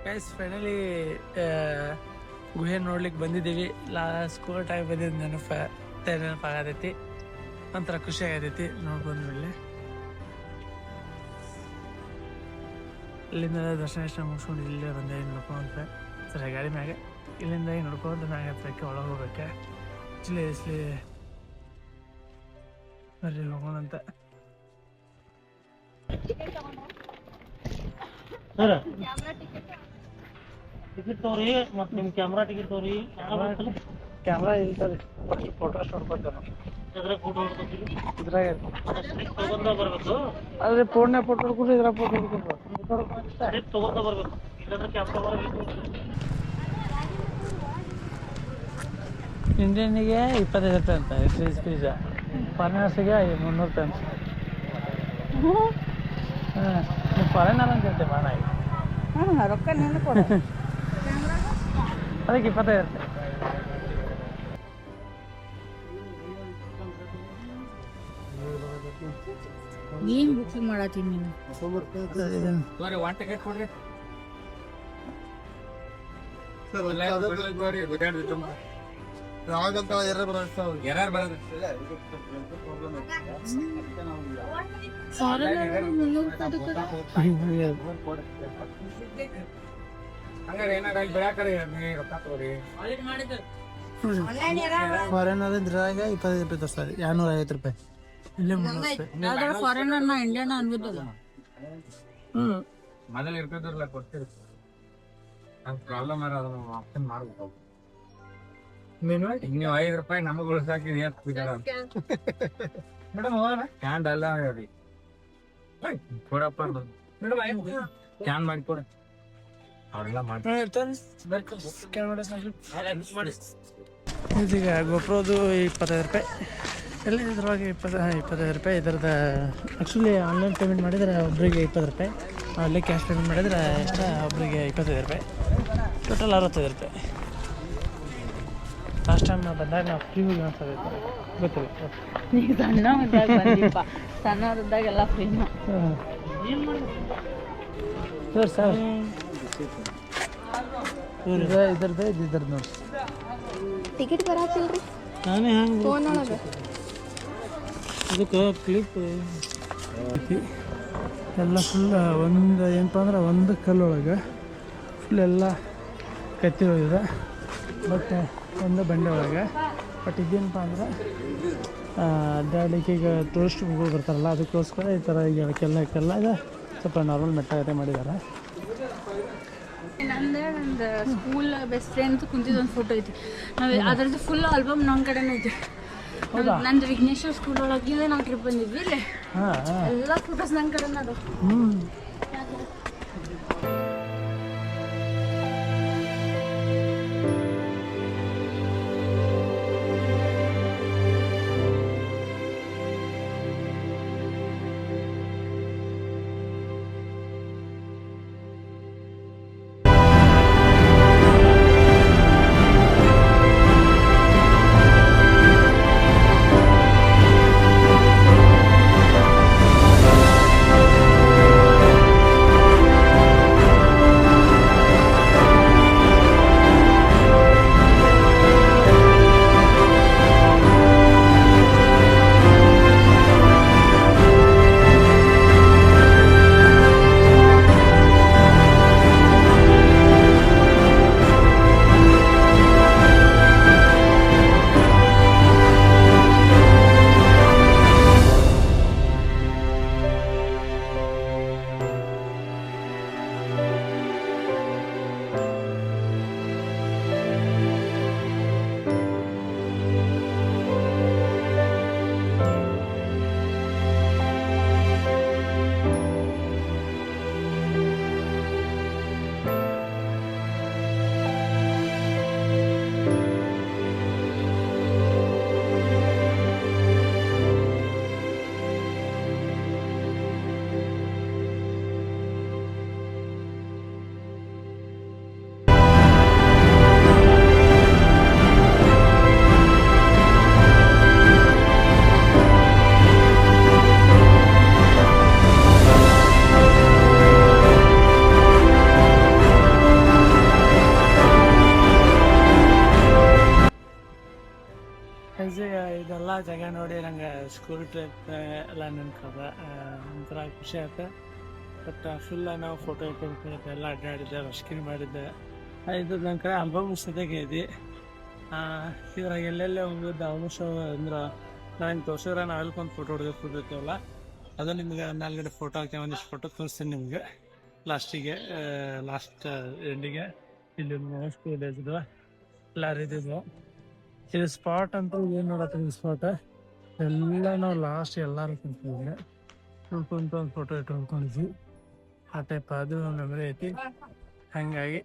Guys finally ಗುಹೆ ನೋಡ್ಲಿಕ್ಕೆ ಬಂದಿದ್ದೀವಿ. ಸ್ಕೂಲ್ ಟೈಮ್ ಬಂದಿದ್ದು ನೆನಪಾಗತೈತಿ, ಒಂಥರ ಖುಷಿ ಆಗತೈತಿ ನೋಡ್ಬಂದ್ಮೇಲೆ. ಇಲ್ಲಿಂದ ದರ್ಶನ ಮುಗಿಸ್ಕೊಂಡು ಇಲ್ಲೇ ಬಂದೆ ನೋಡ್ಕೊಂತ ಸರಿ ಗಾಡಿ ಮ್ಯಾಗ. ಇಲ್ಲಿಂದ ನೋಡ್ಕೊಂತ ಮ್ಯಾಗ ಹತ್ತಕ್ಕೆ ಒಳಗೆ ಹೋಗ್ಬೇಕೆ. ಇಸ್ಲಿ ಬರ್ರಿ ಹೋಗೋಣಂತ. ಸರ್ ಟಿಕೆಟ್ ತಗೋರಿ, ಮತ್ತು ನಿಮ್ಮ ಕ್ಯಾಮ್ರಾ ಟಿಕೆಟ್ ತಗೋರಿ. ಕ್ಯಾಮ್ರಾ ಇಲ್ತರಿ, ಫೋಟೋ ಅಷ್ಟು ನೋಡ್ಕೊತೇವೆ ನಾವು. ಇದ್ರಾಗ ಫೋಟೋ ಹೊಡ್ಕೊತೀವಿ, ಇದ್ರಾಗ ತಗೊಂಡ ಬರ್ಬೇಕು. ಅದೇ ಫೋನ್ಯಾಗ ಫೋಟೋ ಹೊಡ್ಕೊಂಡು ಇದ್ರಾಗ ಫೋಟೋ ಹೊಡ್ಕೊಂಡು ತಗೊಂಡ ಬರ್ಬೇಕು, ಇಲ್ಲಾಂದ್ರೆ ಕ್ಯಾಮ್ರಾ ಬರಬೇಕು. ಇಂಡಿಯನ್ನಿಗೆ 25 ರೂಪಾಯಿ ಅಂತ ಫ್ರೀಸ್ ಫೀಸ, ಫಾರಿನರ್ಸಿಗೆ 300 ರೂಪಾಯಿ ಅಂತ. ನೀವು ಫಾರಿನರ್ ಅಂತ ಹೇಳ್ತೇವೆ ಮಾಡ ರೊಕ್ಕ ನೆನಪು ಅದಕ್ಕೆ 25 ರೂಪಾಯಿ. ನೀನ್ ಬುಕಿಂಗ್ ಮಾಡತ್ತೀನಿ ನೀನು. ಫಾರಿನರ್ ಇದ್ರಾಗ 25 ರೂಪಾಯಿ ತೋರಿಸ್ತಾರೆ, 250 ರೂಪಾಯಿ. ಇಲ್ಲೇ 300 ರೂಪಾಯಿ. ಫಾರಿನರ್ ನಾ ಇಂಡಿಯನ್ ಅನ್ಬೋದಲ್ಲ. ಮೊದಲು ಇರ್ತಿದ್ರಲ್ಲ ಕೊಡ್ತೀರಿ, ಪ್ರಾಬ್ಲಮ್ ಆಪ್ಷನ್ ಮಾಡ್ಬೇಕು. ನೀವು 5 ರೂಪಾಯಿ ನಮಗೆ ಉಳಿಸಾಕಿ ಮೇಡಮ್ ಕ್ಯಾಂಡ್ ಅಲ್ಲ ಹೇಳಿ ಕೊಡಪ್ಪ ಕ್ಯಾನ್ ಮಾಡಿ ಕೊಡ. ಅವ್ರೆಲ್ಲ ಇದೀಗ ಗೊಬ್ಬರದು 25 ರೂಪಾಯಿ. ಎಲ್ಲ ಇದ್ರೊಳಗೆ 25 ರೂಪಾಯಿ. ಇದರದ ಆ್ಯಕ್ಚುಲಿ ಆನ್ಲೈನ್ ಪೇಮೆಂಟ್ ಮಾಡಿದರೆ ಒಬ್ಬರಿಗೆ 20 ರೂಪಾಯಿ, ಅಲ್ಲೇ ಕ್ಯಾಶ್ ಪೇಮೆಂಟ್ ಮಾಡಿದರೆ ಒಬ್ಬರಿಗೆ 25 ರೂಪಾಯಿ, ಟೋಟಲ್ 65 ರೂಪಾಯಿ. ಲಾಸ್ಟ್ ಟೈಮ್ ನಾವು ಬಂದಾಗ ನಾವು ಫ್ರೀ ಹೋಗಿ ಅನ್ಸೋದು ಗೊತ್ತಿಲ್ಲ. ಈಗ ಸಣ್ಣದಾಗ ಬಂದಿಪ್ಪ, ಸಣ್ಣದಾಗೆಲ್ಲ ಫ್ರೀನ. ಸರ್ ಇದ್ರದ್ದು ನೋಡಿ ಟಿಕೆಟ್ ಬರಾತಿಲ್ರಿ. ನಾನೇ ಹ್ಯಾಂಗೆ ಫೋನ್ ಒಳಗೆ ಅದಕ್ಕೆ ಕ್ಲಿಪ್ ಎಲ್ಲ ಫುಲ್ ಒಂದು ಏನಪ್ಪ ಅಂದ್ರೆ ಒಂದು ಕಲ್ಲೊಳಗೆ ಫುಲ್ ಎಲ್ಲ ಕತ್ತಿರೋದಿದೆ. ಬಟ್ ಒಂದು ಬಂಡೆ ಒಳಗೆ. ಬಟ್ ಇದೇನಪ್ಪ ಅಂದ್ರೆ ಅಡ್ಡಾಡ್ಲಿಕ್ಕೆ ಈಗ ಟೂರಿಸ್ಟ್ಗಳು ಬರ್ತಾರಲ್ಲ, ಅದಕ್ಕೋಸ್ಕರ ಈ ಥರ ಈಗ ಕೆಲ್ಲ ಇದೆ ಸ್ವಲ್ಪ ನಾರ್ಮಲ್ ಮೆಟ್ಟಾಗತ್ತೆ ಮಾಡಿದ್ದಾರೆ. ನಂದು ಸ್ಕೂಲ್ ಬೆಸ್ಟ್ ಫ್ರೆಂಡ್ ಕುಂತಿದ್ದು ಒಂದು ಫೋಟೋ ಐತಿ. ನಾವು ಅದ್ರದ್ದು ಫುಲ್ ಆಲ್ಬಮ್ ನಮ್ಮ ಕಡೆನೇ ಐತಿ. ನಂದು ವಿಘ್ನೇಶ್ವರ ಸ್ಕೂಲ್ ಒಳಗೆ ನಾವು ಟ್ರಿಪ್ ಬಂದಿದ್ವಿ. ಇಲ್ಲಿ ಎಲ್ಲ ಫೋಟೋಸ್ ನನ್ನ ಕಡೆನೇ ಅದು. ಜಾಗ ನೋಡಿ ನಂಗೆ ಸ್ಕೂಲ್ ಟ್ರಿಪ್ ಎಲ್ಲ ನೆನ್ಕದ ಒಂಥರ ಖುಷಿ ಆಯ್ತು. ಬಟ್ ಫುಲ್ಲ ನಾವು ಫೋಟೋ ಇಟ್ಕೊಂಡು ಎಲ್ಲ ಅಡ್ಡಾಡಿದ್ದೆ, ರಶ್ಕಿನ್ ಮಾಡಿದ್ದೆ. ಇದು ನನ್ನ ಕಡೆ ಆಲ್ಬಮ್ ಸದ್ಯಕ್ಕೆ ಐತಿ. ಇದ್ರಾಗ ಎಲ್ಲೆಲ್ಲೇ ಹೋಗಿದ್ದೆ ಆಲ್ಮೋಸ್ಟ್ ಅಂದ್ರೆ ನಾನು ತೋರ್ಸಿದ್ರೆ ನಾವು ಎಲ್ಕೊಂದು ಫೋಟೋ ಹೊಡೆದಿರ್ತಿರ್ತೀವಲ್ಲ, ಅದು ನಿಮ್ಗೆ ಮೇಲ್ಗಡೆ ಫೋಟೋ ಹಾಕಿ ಒಂದಿಷ್ಟು ಫೋಟೋ ತೋರಿಸ್ತೀನಿ ನಿಮ್ಗೆ ಲಾಸ್ಟಿಗೆ, ಲಾಸ್ಟ್ ಎಂಡಿಗೆ. ಇಲ್ಲಿ ಮೋಸ್ಟ್ ವಿಲೇಜ್ದು ಎಲ್ಲ ರೀತಿದ್ವು. ಇದು ಸ್ಪಾಟ್ ಅಂತ ಏನು ನೋಡತ್ತೀವಿ, ಸ್ಪಾಟ್ ಎಲ್ಲ ನಾವು ಲಾಸ್ಟ್ ಎಲ್ಲರೂ ಕುಂತಿದ್ವಿ, ಕುಂತು ಒಂದು ಫೋಟೋ ಇಟ್ಕೊಂಡಿದ್ವಿ. ಆ ಟೈಪ್ ಅದು ಮೆಮೊರಿ ಐತಿ. ಹಾಗಾಗಿ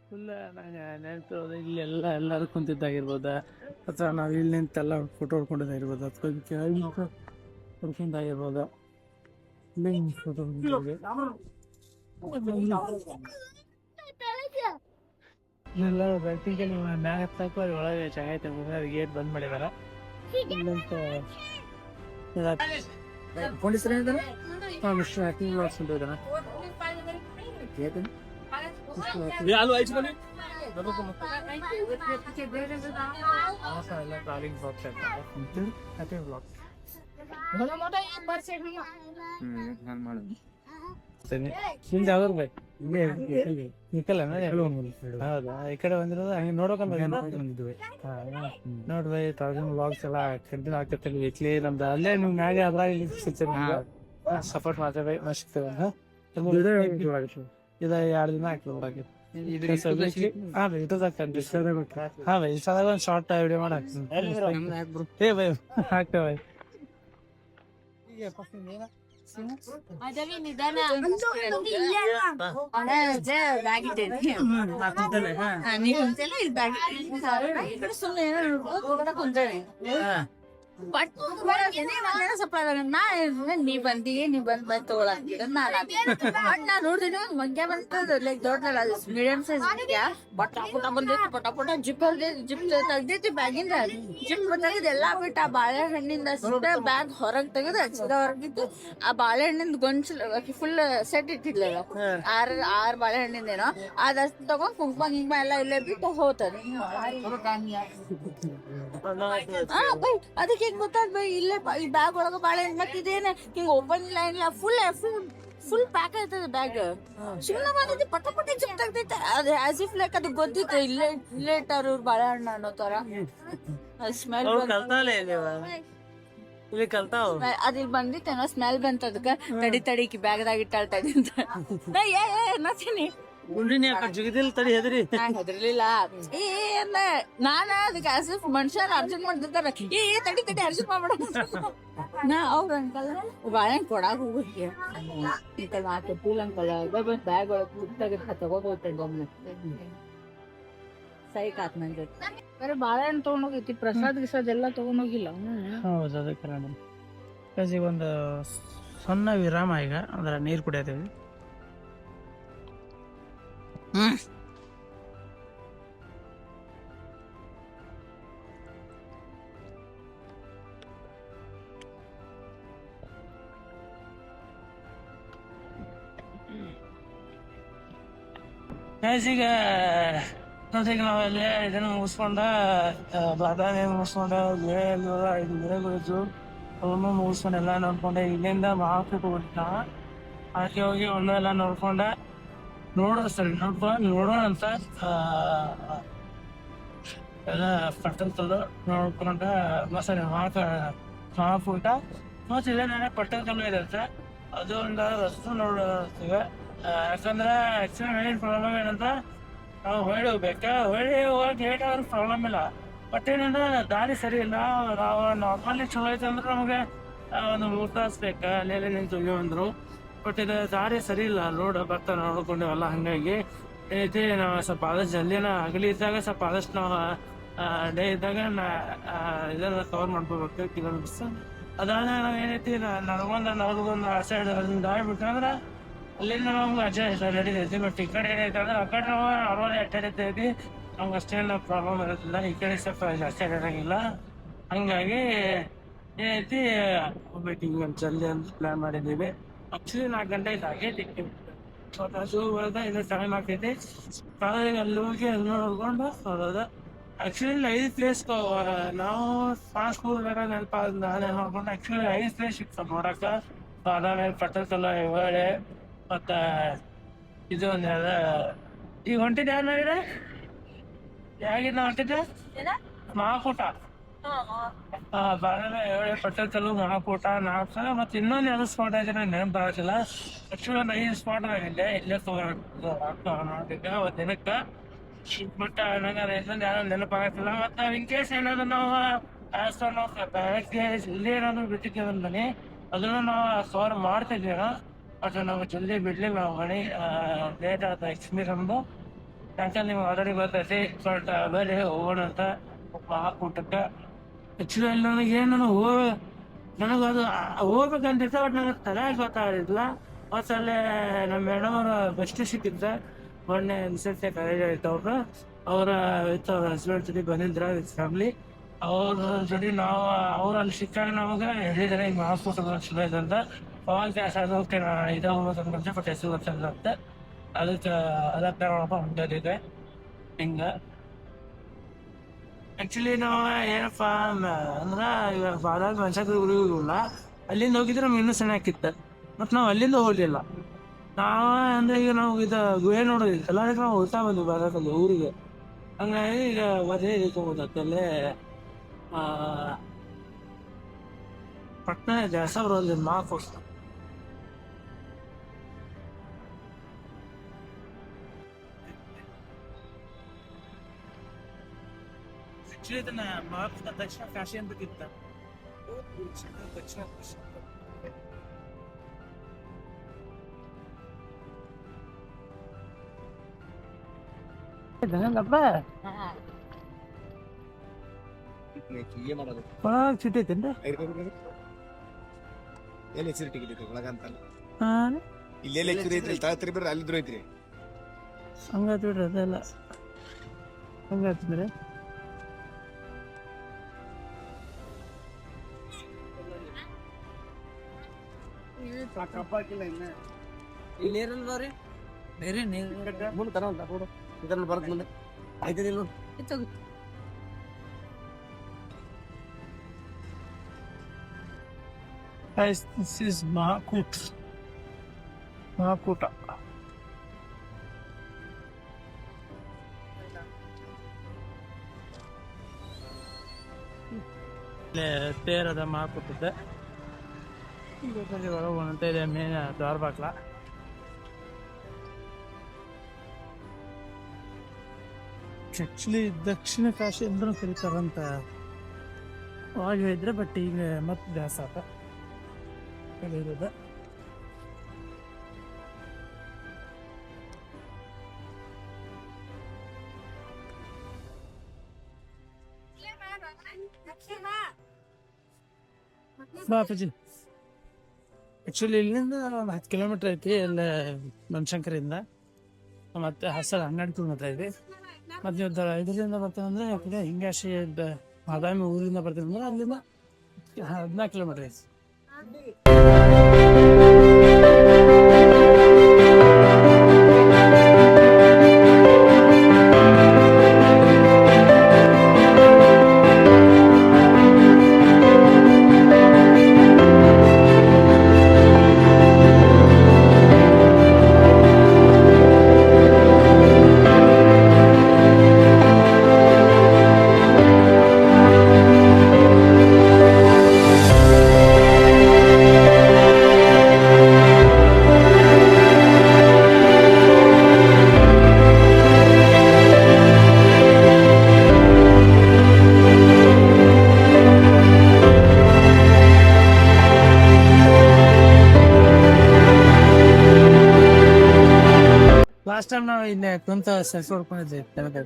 ಫುಲ್ ನಂಗೆ ನೆನಪಿರೋದು ಇಲ್ಲೆಲ್ಲ ಎಲ್ಲರೂ ಕುಂತಿದ್ದಾಗಿರ್ಬೋದ, ಅಥವಾ ನಾವು ಇಲ್ಲಿ ನಿಂತೆಲ್ಲ ಫೋಟೋ ಹೊಡ್ಕೊಂಡಿದ್ದಾಗಿರ್ಬೋದು, ಅಥವಾ ಕೆಳಗೆ ಹೊಡ್ಕೊಂಡಾಗಿರ್ಬೋದು. ಇಲ್ಲಿ ಫೋಟೋ ಇಲ್ಲೆಲ್ಲ ರೈಟಿಂಗ್ ನೀವು ಮ್ಯಾಗ ಹತ್ತಾಕು ಅಲ್ಲಿ ಒಳಗೆ ಚೆನ್ನಾಗೈತೆ, ಅದು ಗೇಟ್ ಬಂದ್ ಮಾಡಿದಾರ. ಇಲ್ಲಂತ ಮಿಸ್ಟರ್ ಹ್ಯಾಕಿಂಗ್ ಬ್ಲಾಗ್ಸ್ ಅಂತ ಇದ್ದಾನೆ. ಎಲ್ಲ ಟ್ರಾವೆಲಿಂಗ್ ಬ್ಲಾಗ್ಸ್ ಹ್ಯಾಕಿಂಗ್ ಬ್ಲಾಗ್ಸ್ ನಿಮ್ದು ಯಾವ್ದು ಬೈ? ಹೌದಾ, ಈ ಕಡೆ ಬಂದಿರೋದು ಹಂಗೆ ನೋಡ್ಬೇಕಂದ್ರೆ ನೋಡ್ರಿ ಟ್ರಾವೆಲಿಂಗ್ ಬ್ಲಾಗ್ಸ್ ಎಲ್ಲ ಕಂಟಿನ್ಯೂ ಆಗ್ತಿರ್ತೀವಿ ವೀಕ್ಲಿ. ನಮ್ದು ಅಲ್ಲೇ ನಿಮ್ ಮ್ಯಾಗೆ ಅದ್ರಾಗ ಸಪೋರ್ಟ್ ಮಾಡ್ತೇವೆ ಬೈ, ಮಸ್ತ್ ಇದು 2 ದಿನ ಆಗ್ತದೆ. ಹಾ ಬೈ, ಇನ್ಸ್ಟಾದಾಗ ಒಂದು ಶಾರ್ಟ್ ವಿಡಿಯೋ ಮಾಡಿ ಹಾಕ್ತೀನಿ. ಏ ಬೈ ಹಾಕ್ತೇವೆ. ಬಟ್ ನೀ ಬಂದ್ ತಗೊಳಂಗಿರ ನಾ ನೋಡ್ತೀನಿ ಒಂದ್ ಮಂಗ್ಯ ಬಂತದ ಲೈಕ್ ದೊಡ್ಡ ಮೀಡಿಯಂ ಸೈಜ್ ಪಟ ಪಟ ಬಂದೈತಿ, ಪಟ ಪಟ ಜಿಪ್ ತೆಗ್ದೈತಿ ಬ್ಯಾಗಿಂದ. ಜಿಪ್ ತೆಗೆದು ಎಲ್ಲಾ ಬಿಟ್ಟು ಆ ಬಾಳೆಹಣ್ಣಿಂದ ಸೀದಾ ಬ್ಯಾಗ್ ಹೊರಗ್ ತೆಗೆದು ಸೀದಾ ಹೊರಗಿದ್ದು ಆ ಬಾಳೆಹಣ್ಣಿಂದ ಗೊಂಚಲು ಫುಲ್ ಸೆಟ್ ಇಟ್ಟಿದ್ಲಲ್ಲ, 6 ಬಾಳೆಹಣ್ಣಿಂದೇನೋ ಅದಷ್ಟು ತಗೊಂಡ್ ಕುಂಕುಮ ಗಿಂಕುಮ ಎಲ್ಲ ಇಲ್ಲೇ ಬಿಟ್ಟು ಹೋಗ್ತದೆ. ಅದಕ್ಕೆ ಹೆಂಗ್ ಗೊತ್ತಾದ್ ಬೈ, ಇಲ್ಲೇ ಈ ಬ್ಯಾಗ್ ಒಳಗ ಬಾಳೆಹಣ್ಣು ಮತ್ತಿದೇನೆ ಹಿಂಗ್ ಓಪನ್ ಇಲ್ಲ ಇಲ್ಲ, ಫುಲ್ ಪ್ಯಾಕ್ ಆಯ್ತದ ಬ್ಯಾಗ್. ಸುಮ್ಮನೆ ಬಂದೈತಿ, ಪಟ ಪಟ ಜಿಪ್ ತೆಗ್ದೈತೆ. ಅದು ಆಸ್ ಇಫ್ ಲೈಕ್ ಅದು ಗೊತ್ತಿತ್ತು ಇಲ್ಲೇ ಇಟ್ಟಾರ ಬಾಳೆಹಣ್ಣು ಅನ್ನೋ ತರ. ಸ್ಮೆಲ್ ಅದಿಲ್ ಬಂದಿತ್ತೇನೋ, ಸ್ಮೆಲ್ ಬಂತ. ಅದಕ್ಕ ತಡಿ ಬ್ಯಾಗ್ದಾಗ ಇಟ್ಟಾಳ ತಡಿ ಅಂತ ನತೀನಿ. ಹೆದರ್ಲಿಲ್ಲ ನಾನ ಅದಕ್ಕೆ ಆಸ್ ಇಫ್ ಮನುಷ್ಯರ ಅರ್ಜೆಂಟ್ ಮಾಡ್ತಿರ್ತಾರ, ತಡಿ ಅರ್ಜೆಂಟ್ ಮಾಡ್ಬೇಡ ನಾ ಅವ್ರ ಅಂಕಲ್ ಬಾಳೆಹಣ್ಣು ಕೊಡಾಕ ಹೋಗಿ ಮಾತಾಡ್ತಿಲ್ಲ ಅಂಕಲ್ ಬಂದ್ ಬ್ಯಾಗ್ ಒಳಗೆ ತಗೋಬೋಗ್ತೇನೆ. ಸೈಕ್ ಆತ್ ನನ್ ಜೊತೆ ಬರೀ ಬಾಳೆಹಣ್ಣು ತಗೊಂಡೋಗೈತಿ, ಪ್ರಸಾದ್ ಗಿಸಾದ್ ಎಲ್ಲ ತಗೊಂಡೋಗಿಲ್ಲ. ಹೌದು, ಅದಕ್ಕೆ ಈಗ ಒಂದು ಸಣ್ಣ ವಿರಾಮ. ಈಗ ಅಂದ್ರೆ ನೀರು ಕುಡಿಯತ್ತೀವಿ. ಈಗ ನಾವೆಲ್ಲ ಇದನ್ನ ಮುಗಿಸ್ಕೊಂಡ ಬಾದಾಮಿ ಮುಗಿಸ್ಕೊಂಡ ಗಿಡಗಳಿದ್ದು ಅವನ್ನ ಮುಗಿಸ್ಕೊಂಡು ಎಲ್ಲ ನೋಡ್ಕೊಂಡೆ. ಇಲ್ಲಿಂದ ಮಹಾಕೂಟ ಹೋಗ್ತಾ ಆಕೆ ಹೋಗಿ ಒಂದೆಲ್ಲ ನೋಡ್ಕೊಂಡ ನೋಡೋಣ ಅಂತ ಎಲ್ಲ ಪಟ್ಟಣ ನೋಡ್ಕೊಂಡ ಮಸಾಲೆ ಮಹಾಕೂಟ ಮತ್ತೆ ಇಲ್ಲೇ ನಾನೇ ಪಟ್ಟಣ ಇರುತ್ತೆ. ಅದು ಒಂದು ರಸ್ತೆ ನೋಡ್ತೀವಿ. ಯಾಕಂದ್ರೆ ಆಕ್ಚುಲಿ ಮೇನ್ ಪ್ರಾಬ್ಲಮ್ ಏನಂತ, ನಾವು ಹೊಳ್ಳಿ ಹೋಗ್ಬೇಕಾ, ಹೊಳ್ಳಿ ಹೋಗಕ್ಕೆ ಲೇಟ್ ಆದ್ರೆ ಪ್ರಾಬ್ಲಮ್ ಇಲ್ಲ. ಬಟ್ ಏನಂದ್ರೆ ದಾರಿ ಸರಿ ಇಲ್ಲ. ನಾವು ನಾರ್ಮಲಿ ಚಲೋ ಐತೆ ಅಂದ್ರೆ ನಮಗೆ ಒಂದು 3 ತಾಸು ಬೇಕಾ ಅಲ್ಲೆಲ್ಲ ನಿಂತು ಹೋಗ್ಯವಂದ್ರು. ಬಟ್ ಇದು ದಾರಿ ಸರಿ ಇಲ್ಲ, ರೋಡ್ ಬರ್ತಾ ನೋಡ್ಕೊಂಡೇವಲ್ಲ. ಹಾಗಾಗಿ ಏನೈತಿ, ನಾವು ಸ್ವಲ್ಪ ಆದಷ್ಟು ಜಲ್ದಿನ ಹಗಲಿ ಇದ್ದಾಗ ಸ್ವಲ್ಪ ಆದಷ್ಟು ನಾವು ಡೇ ಇದ್ದಾಗ ಇದನ್ನ ಕವರ್ ಮಾಡ್ಕೋಬೇಕು ಕಿಲೋಮೀಟರ್ಸ್. ಅದಾದ ನಾವು ಏನೈತಿ ನಡ್ಗೊಂದು ಆ ಸೈಡ್ ದಾರಿ ಬಿಟ್ಟಂದ್ರೆ ಅಲ್ಲಿಂದ ನಮ್ಗೆ ಅಡ್ಜಸ್ಟ್ ನಡೀತೈತಿ. ಬಟ್ ಈ ಕಡೆ ಏನೈತೆ ಅಂದ್ರೆ ಆ ಕಡೆ ನಾವು ನಾರ್ಮಲಿ ಅಡ್ಡಾಡೈತಿ, ನಮ್ಗೆ ಅಷ್ಟೇನು ಪ್ರಾಬ್ಲಮ್ ಇರೋದಿಲ್ಲ. ಈ ಕಡೆ ಸ್ವಲ್ಪ ಜಾಸ್ತಿ ಅಡ್ಡಾಡಂಗಿಲ್ಲ. ಹಂಗಾಗಿ ಏನೈತಿ ಹೋಗ್ಬೇಕು ಈಗ ಜಲ್ದಿ ಅಂತ ಪ್ಲಾನ್ ಮಾಡಿದ್ದೀವಿ. ಆಕ್ಚುಲಿ 4 ಗಂಟೆ ಆಗೈತಿ, ಅದು ಬರೋದ ಇನ್ನು ಟೈಮ್ ಆಗ್ತೈತಿ. ಅಲ್ಲಿ ಹೋಗಿ ನೋಡ್ಕೊಂಡು ಬರೋದ. ಆ್ಯಕ್ಚುಲಿ ಐದು ಪ್ಲೇಸ್ ನಾವು ಫಾಸ್ಟ್ ಫುಡ್ ನೆನಪ ನಾನೇ ನೋಡ್ಕೊಂಡು ಆ್ಯಕ್ಚುಲಿ ಐದು ಪ್ಲೇಸ್ ಇತ್ತು ನೋಡಕ್ಕೆ. ಅದಾದ್ಮೇಲೆ ಪಟ್ಟದಕಲ್ಲು ಐಹೊಳೆ ಮತ್ತು ಇದು ಒಂದು ಯಾವ್ದು ಈಗ ಹೊಂಟಿದ್ದೆ ಯಾರು ಯಾಗಿನ ಹೊಂಟಿದ್ದೆ ಮಹಾಕೂಟ. ಬಾದಾಮಿ ಐಹೊಳೆ ಪಟ್ಟದಕಲ್ಲು ಮಹಾಕೂಟ ನಾಲ್ಕು ಸಲ ಮತ್ತು ಇನ್ನೊಂದು ಯಾವ್ದು ಸ್ಪಾಟ್ ಆಯ್ತು ನಂಗೆ ನೆನಪು ಬರೋದಿಲ್ಲ. ಆ್ಯಕ್ಚುಲಿ ಒಂದು 5 ಸ್ಪಾಟ್ ಆಗಿದ್ದೆ ಇಲ್ಲೇ ನೋಡಿದ್ದೆ ಒಂದು ದಿನಕ್ಕೆ. ಬಟ್ ನಂಗೆ ಇನ್ನೊಂದು ಯಾವ್ದು ನೆನಪಾಗ್ತಿಲ್ಲ. ಮತ್ತು ಇನ್ ಕೇಸ್ ಏನಾದ್ರು ನಾವು ಬೆಳಗ್ಗೆ ಜಲ್ದಿ ಏನಾದ್ರು ಬಿಟ್ಟಿದ್ದೀವಿ ಅಂತಾನೆ ಅದನ್ನು ನಾವು ಕವರ್ ಮಾಡ್ತಿದ್ದೀವಿ. ಬಟ್ ನಾವು ಜಲ್ದಿ ಬಿಡ್ಲಿಲ್ಲ ನಾವು ಮನೆ ಲೇಟ್ ಆದ ಎಕ್ಸ್ಪೀರಿಯನ್ಸು. ಯಾಕಂದ್ರೆ ನಿಮ್ಗೆ ಆಲ್ರೆಡಿ ಗೊತ್ತೈತಿ. ಬಟ್ ಬೇರೆ ಹೋಗೋಣ ಅಂತ ಮಹಾಕೂಟಕ್ಕೆ. ಆ್ಯಕ್ಚುಲಿ ಅಲ್ಲಿ ನನಗೇನು ನನಗದು ಹೋಗ್ಬೇಕಂತಿತ್ತು. ಬಟ್ ನನಗೆ ತಲೆ ಗೊತ್ತಾಗಲಿಲ್ಲ. ಮತ್ತು ಅಲ್ಲೇ ನಮ್ಮ ಮೇಡಮ್ ಅವರು ಬೆಸ್ಟ್ ಸಿಕ್ಕಿದ್ದೆ ಮೊನ್ನೆ ರಿಸಲ್ಟ್ ಕಾಲೇಜ್ ಆಯ್ತು. ಅವರ ವಿತ್ ಅವ್ರ ಹಸ್ಬೆಂಡ್ ಜೊತೆ ಬಂದಿದ್ರ ವಿತ್ ಫ್ಯಾಮ್ಲಿ. ಅವ್ರ ಜೊತೆ ನಾವು ಅವ್ರು ಅಲ್ಲಿ ಸಿಕ್ಕಾಗ ನಮಗೆ ಹೇಳಿದ್ದಾರೆ ಈಗ ಮಹಾಕೂಟಗಳು ಚಲೋ ಇದೆ ಅಂತ. ಅವಾಗ ಓಕೆ ನಾ ಇದೇ ಹೋಗ್ಬೇಕಂತ ಬಟ್ ಹೆಸರು ಗೊತ್ತಾಗುತ್ತೆ. ಅದಕ್ಕೆ ನೋಡಪ್ಪ ಹೊಂದಿದೆ ಹಿಂಗೆ. ಆ್ಯಕ್ಚುಲಿ ನಾವು ಏನಪ್ಪ ಅಂದ್ರೆ ಇವಾಗ ಬಾದಾಮಿ ಮನ್ಸಕ್ಕೆ ಊರಿಗಿಲ್ಲ. ಅಲ್ಲಿಂದ ಹೋಗಿದ್ರೆ ನಮ್ಗೆ ಇನ್ನೂ ಚೆನ್ನಾಗಿತ್ತು. ಮತ್ತು ನಾವು ಅಲ್ಲಿಂದ ಹೋಗಲಿಲ್ಲ. ನಾವು ಅಂದರೆ ಈಗ ನಾವು ಇದು ಗುಹೆ ನೋಡೋದಿಲ್ಲ ಎಲ್ಲರಿಗೂ ನಾವು ಹೋಗ್ತಾ ಬಂದ್ವಿ ಬಾದಾಮಿ ಊರಿಗೆ. ಹಂಗಾಗಿ ಈಗ ಮದುವೆ ಇಟ್ಕೊಂಬೋದಲ್ಲೇ ಪಟ್ನ ಜಾಸ್ತಿ ಬರೋದು ಮಹಾಕೂಟ. ಆ್ಯಕ್ಚುಲಿ ಇದನ್ನ ಮಹಾಕೂಟ ದಕ್ಷಿಣ ಕಾಶಿ ಅಂಬೇಕಿತ್ತ. ದಕ್ಷಿಣ ಕಾಶಿ ಚೀಟಿ ಐತೇನ್ರಿ? ಎಲ್ಲಿ ಹೆಸರು ಟಿಕೆಟ್ ಐತಿ ಒಳಗಂತ ಹಾಂ ಇಲ್ಲಿ ಎಲ್ಲಿ ಹೆಚ್ಚು ಐತ್ರಿ ತಳತ್ರಿ ಬರ್ರಿ ಅಲ್ಲಿದ್ರು ಐತ್ರಿ. ಹಂಗಾಯ್ತು ಬಿಡ್ರಿ ಅದೆಲ್ಲ ಹಂಗಾಯ್ತಂದ್ರೆ ಇಲ್ಲಿ ನೀರಲ್ಲ ರೀ ಬೇರೆ ನೀರು ಮುಂದೆ ತರ ಅಂತ ನೋಡು ಇದನ್ನ ಬರತ್ ಮುಂದೆ ಆಯ್ತಿಲ್ಲ Guys, this is Mahakut. Mahakuta. ತೇರದ ಮಹಾಕೂಟದ ಒಳಗೊಂತ ಇದೆ ಮೇನ್ ದ್ವಾರ ಬಾಕ್ಲ. ಆ್ಯಕ್ಚುಲಿ ದಕ್ಷಿಣ ಕಾಶಿ ಅಂದ್ರೂ ಕರೀತಾರಂತ ಅವಾಗ ಹೇಳಿದ್ರೆ. ಬಟ್ ಈಗ ಮತ್ತೆ ಜಾಸ್ತಿ ಆತ ಕಲಿಯೋದ. ಬಾಪಜಿ ಆ್ಯಕ್ಚುಲಿ ಇಲ್ಲಿಂದ ಒಂದು 10 ಕಿಲೋಮೀಟ್ರ್ ಐತಿ ಎಲ್ಲ ಬನಶಂಕರಿಂದ. ಮತ್ತು ಹಾಸನ 12 ಕಿಲೋಮೀಟ್ರ್ ಐತಿ. ಮತ್ತು ನೀವು ಇದರಿಂದ ಬರ್ತೀನಿ ಅಂದರೆ ಆ ಕಡೆ ಹಿಂಗಾಶಿ ಬಾದಾಮಿ ಊರಿಂದ ಬರ್ತೀನಿ ಅಂದ್ರೆ ಅಲ್ಲಿಂದ 14 ಕಿಲೋಮೀಟ್ರ್ ಐತಿ. ಲಾಸ್ಟ್ ಟೈಮ್ ನಾವು ಇಲ್ಲೇ ಕುಂತ ಸೆಲ್ಫಿ ಹೊಡ್ಕೊಂಡಿದ್ವಿ ತೆಲುಗು.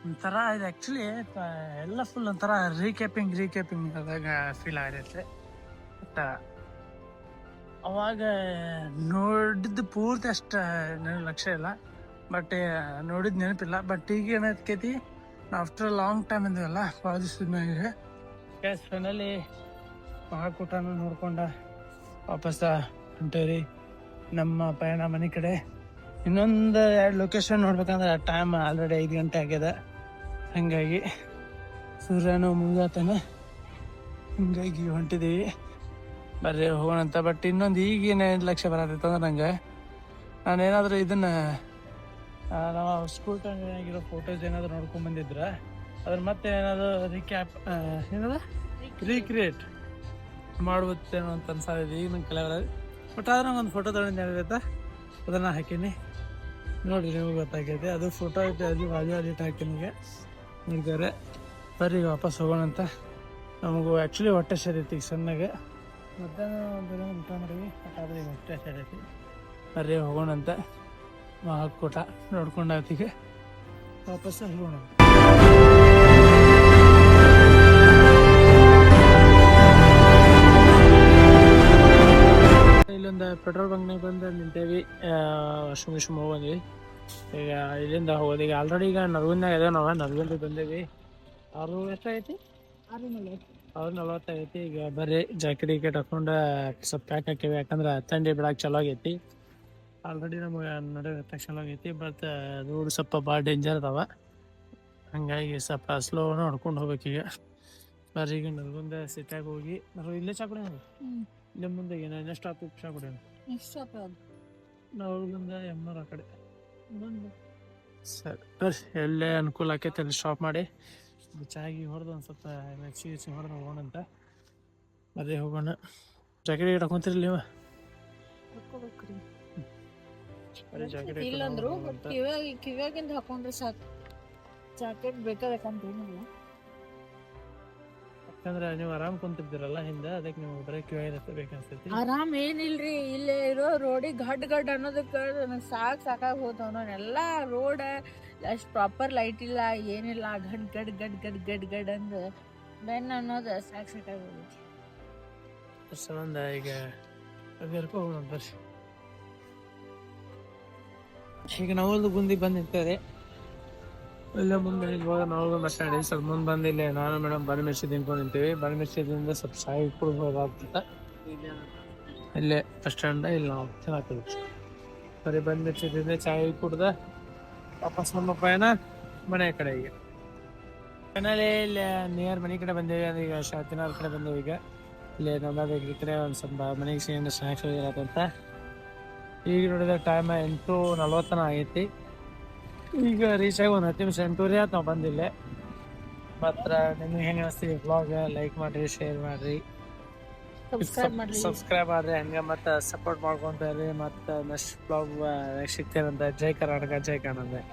ಒಂಥರ ಇದು ಆ್ಯಕ್ಚುಲಿ ಎಲ್ಲ ಫುಲ್ ಒಂಥರ ರೀಕ್ಯಾಪಿಂಗ್ ಆದಾಗ ಫೀಲ್ ಆಗೈತೆ. ಬಟ್ ಅವಾಗ ನೋಡಿದ್ದು ಪೂರ್ತಿ ಅಷ್ಟು ನನಗೆ ಲಕ್ಷ್ಯ ಇಲ್ಲ, ಬಟ್ ನೋಡಿದ್ದು ನೆನಪಿಲ್ಲ. ಬಟ್ ಈಗ ಏನಾಗ್ತೈತಿ, ಆಫ್ಟರ್ ಲಾಂಗ್ ಟೈಮ್ ಅಂದಿವಲ್ಲ ಭಾಳ ದಿವಸದ ಮ್ಯಾಗೆ ಗ್ಯಾಸ್ ಫೈನಲಿ ಮಹಾಕೂಟನ ನೋಡ್ಕೊಂಡ ವಾಪಸ್ ಹೊಂಟೇವ್ರಿ ನಮ್ಮ ಪಯಣ ಮನೆ ಕಡೆ. ಇನ್ನೊಂದು 2 ಲೊಕೇಶನ್ ನೋಡ್ಬೇಕಂದ್ರೆ ಟೈಮ್ ಆಲ್ರೆಡಿ 5 ಗಂಟೆ ಆಗ್ಯದ. ಹಾಗಾಗಿ ಸೂರ್ಯನು ಮುಳುಗತಾನೆ, ಹಿಂಗಾಗಿ ಹೊಂಟಿದ್ದೀವಿ. ಬರ್ರಿ ಹೋಗೋಣಂತ. ಬಟ್ ಇನ್ನೊಂದು ಈಗೇನು ಲಕ್ಷ್ಯ ಬರತ್ತೈತೆ ಅಂದ್ರೆ ನಂಗೆ, ನಾನೇನಾದರೂ ಇದನ್ನು ನಾವು ಸ್ಕೂಲ್ ಟೈಮ್ನಾಗಿರೋ ಫೋಟೋಸ್ ಏನಾದರೂ ನೋಡ್ಕೊಂಡು ಬಂದಿದ್ರೆ ಅದ್ರ ಮತ್ತೆ ಏನಾದರೂ ರೀಕ್ರಿಯೇಟ್ ಮಾಡ್ಬೋದೇನೋ ಅಂತ ಅನ್ಸಾದಿದೆ ಈಗ ನಂಗೆ ಕೆಲವರ. ಬಟ್ ಆದ್ರೆ ನಂಗೆ ಒಂದು ಫೋಟೋ ತಗೊಂಡು ಏನಿರುತ್ತೆ ಅದನ್ನು ಹಾಕೀನಿ ನೋಡಿರಿ, ನಿಮಗೆ ಗೊತ್ತಾಗೈತೆ. ಅದು ಫೋಟೋ ಐತೆ, ಅದು ಬಾಜು ಹಾಕಿನಿಗೆ ನೋಡಿದ್ದಾರೆ. ಬರ್ರಿ ವಾಪಸ್ ಹೋಗೋಣಂತ. ನಮಗೂ ಆ್ಯಕ್ಚುಲಿ ಹೊಟ್ಟೆ ಸೇರೈತಿ ಈಗ ಸಣ್ಣಗೆ, ಮಧ್ಯಾಹ್ನ ಊಟ ಮಾಡಿವಿ. ಬಟ್ ಆದರೆ ಈಗ ಹೊಟ್ಟೆ ಸೇರೈತಿ. ಬರ್ರಿ ಹೋಗೋಣಂತ. ಮಹಾಕೂಟ ನೋಡ್ಕೊಂಡಾತಿಗೆ ವಾಪಸ್ ಹೋಗೋಣ. ಇಲ್ಲೊಂದು ಪೆಟ್ರೋಲ್ ಬಂಕ್ನಾಗ ಬಂದು ನಿಂತೇವಿ. ವಾಶಿಂಗ್ ಹೋಗಂದ್ವಿ. ಈಗ ಇಲ್ಲಿಂದ ಹೋಗೋದು. ಈಗ ಆಲ್ರೆಡಿ ಈಗ ನಲ್ಗುಂದಾಗ ಇದೇವೆ, ನಾವು ನಲ್ಗುಂದಾಗ ಬಂದೇವಿ. 6 ಎಷ್ಟಾಗೈತಿ? 6:40 ಆಗೈತಿ. ಈಗ ಬರ್ರಿ ಜಾಕೆಟ್ ಗಿಕೆಟ್ ಹಾಕೊಂಡು ಸ್ವಲ್ಪ ಪ್ಯಾಕ್ ಹಾಕೇವಿ, ಯಾಕಂದ್ರೆ ಥಂಡಿ ಬಿಡಾಕ್ ಚಲೋ ಆಗೈತಿ. ಆಲ್ರೆಡಿ ನಮಗೆ ನಡೆಯೋಕೆ ಚಲೋ ಆಗೈತಿ. ಬಟ್ ರೋಡ್ ಸ್ವಲ್ಪ ಭಾಳ ಡೇಂಜರ್ ಅದಾವ, ಹಂಗಾಗಿ ಸ್ವಲ್ಪ ಸ್ಲೋ ನೋಡ್ಕೊಂಡು ಹೋಗ್ಬೇಕೀಗ. ಬರ್ರಿ ಈಗ ನಲ್ಗುಂದ ಸಿಟಿಯಾಗ ಹೋಗಿ ನಾವು ಇಲ್ಲೇ ಚಾ ಕುಡಿಯೋಣ. ಇಲ್ಲೇ ಮುಂದೆ ಏನು ಸ್ಟಾಪ್ ಚಾ ಕುಡಿಯೋಣ. ನಲ್ಗುಂದ ಎಮ್ಮೂರ ಆ ಕಡೆ. ಸರಿ ಬರ್ರಿ, ಎಲ್ಲೇ ಅನುಕೂಲ ಆಕೈತೆ ಅಲ್ಲಿ ಸ್ಟಾಪ್ ಮಾಡಿ ಚಾಗಿ ಹೊಡೆದು ಒಂದು ಸ್ವಲ್ಪ ಮಿರ್ಚಿ ಹೊಡೆದು ಹೋಗೋಣಂತ. ಅದೇ ಹೋಗೋಣ. ಜಾಕೆಟ್ ಗಿಟ್ ಹಾಕೊಂತೀರಿ ನೀವು? ಇಲ್ಲಂದ್ರು ಕಿವ್ಯಾಗಿಂದ ಹಾಕೊಂಡ್ರೆ ಸಾಕು, ಜಾಕೆಟ್ ಬೇಕಾಬೇಕಂತೇನಿಲ್ಲ. ಯಾಕಂದ್ರೆ ನೀವು ಆರಾಮ್ ಕುಂತಿರ್ತೀರಲ್ಲ ಹಿಂದೆ, ಅದಕ್ಕೆ ನೀವು ಬರೀ ಕಿವ್ಯಾಗ ಬೇಕನ್ಸ್ತೈತಿ. ಆರಾಮ್ ಏನಿಲ್ರಿ, ಇಲ್ಲೇ ಇರೋ ರೋಡಿಗೆ ಗಡ್ ಅನ್ನೋದಕ್ಕೆ ನನಗೆ ಸಾಕಾಗಿ ಹೋದವ್. ಎಲ್ಲ ರೋಡ್ ಅಷ್ಟು ಪ್ರಾಪರ್ ಲೈಟ್ ಇಲ್ಲ, ಏನಿಲ್ಲ. ಗಡ್ ಅಂದು ಬೆನ್ ಅನ್ನೋದು ಸಾಕಾಗಿ ಹೋಗೈತಿ. ಸಂಬಂಧ ಈಗ ಹೋಗೋಣ ಬರ್ರಿ. ಈಗ ನಾವು ಗುಂದಿಗೆ ಬಂದು ನಿಂತೇವೆ. ಇಲ್ಲ ಮುಂದೆ ಇವಾಗ ನಾವು ಮಾತಾಡಿ ಸ್ವಲ್ಪ ಮುಂದೆ ಬಂದಿಲ್ಲ, ನಾನು ಮೇಡಮ್ ಬನಮಿರ್ಸಿ ತಿನ್ಕೊಂಡು ನಿಂತೀವಿ. ಬನಮಿರ್ಸಿದಿಂದ ಸ್ವಲ್ಪ ಸಾಯಿ ಕುಡ್ಬೋದಾಗ್ತದ. ಇಲ್ಲೇ ಬಸ್ ಸ್ಟ್ಯಾಂಡ್ ಇಲ್ಲಿ ನಾವು ಚೆನ್ನಾಗ್ತದೆ. ಬರೀ ಬನಮಿರ್ಸಿದಿಂದ ಚಾಯ್ ಕುಡ್ದ ವಾಪಸ್ ನಮ್ಮ ಪಯಣ ಮನೆ ಕಡೆಗೆ. ಫೈನಲಿ ಇಲ್ಲಿ ನಿಯರ್ ಮನೆ ಕಡೆ ಬಂದೇವಿ. ಈಗ ಶಾತಿನಾರ್ ಕಡೆ ಬಂದೇವಿ. ಈಗ ಇಲ್ಲಿ ನಮ್ಮ ಈ ಕಡೆ ಒಂದು ಸ್ವಲ್ಪ ಮನೆಗೆ ಸೇರಿದ ಸ್ನ್ಯಾಕ್ಸ್ ಇರತ್ತಂತ. ಈಗ ನೋಡಿದ್ರೆ ಟೈಮ್ 8:40 ಆಗೈತಿ. ಈಗ ರೀಚ್ ಆಗಿ ಒಂದು 10 ನಿಮಿಷ 8:30 ಆಯ್ತು ನಾವು ಬಂದಿಲ್ಲ. ಮಾತ್ರ ನಿಮ್ಗೆ ಹೆಂಗೆ ಅನಿಸ್ತೀವಿ ಬ್ಲಾಗ್ ಲೈಕ್ ಮಾಡಿರಿ, ಶೇರ್ ಮಾಡಿರಿ, ಸಬ್ಸ್ಕ್ರೈಬ್ ಮಾಡಿರಿ. ಹಂಗೆ ಮತ್ತು ಸಪೋರ್ಟ್ ಮಾಡ್ಕೊಂತ ಇರಿ. ಮತ್ತು ನೆಕ್ಸ್ಟ್ ಬ್ಲಾಗ್ ಸಿಗ್ತೇನಂತ. ಜೈ ಕರ್ನಾಟಕ, ಜೈ ಕನ್ನಡ.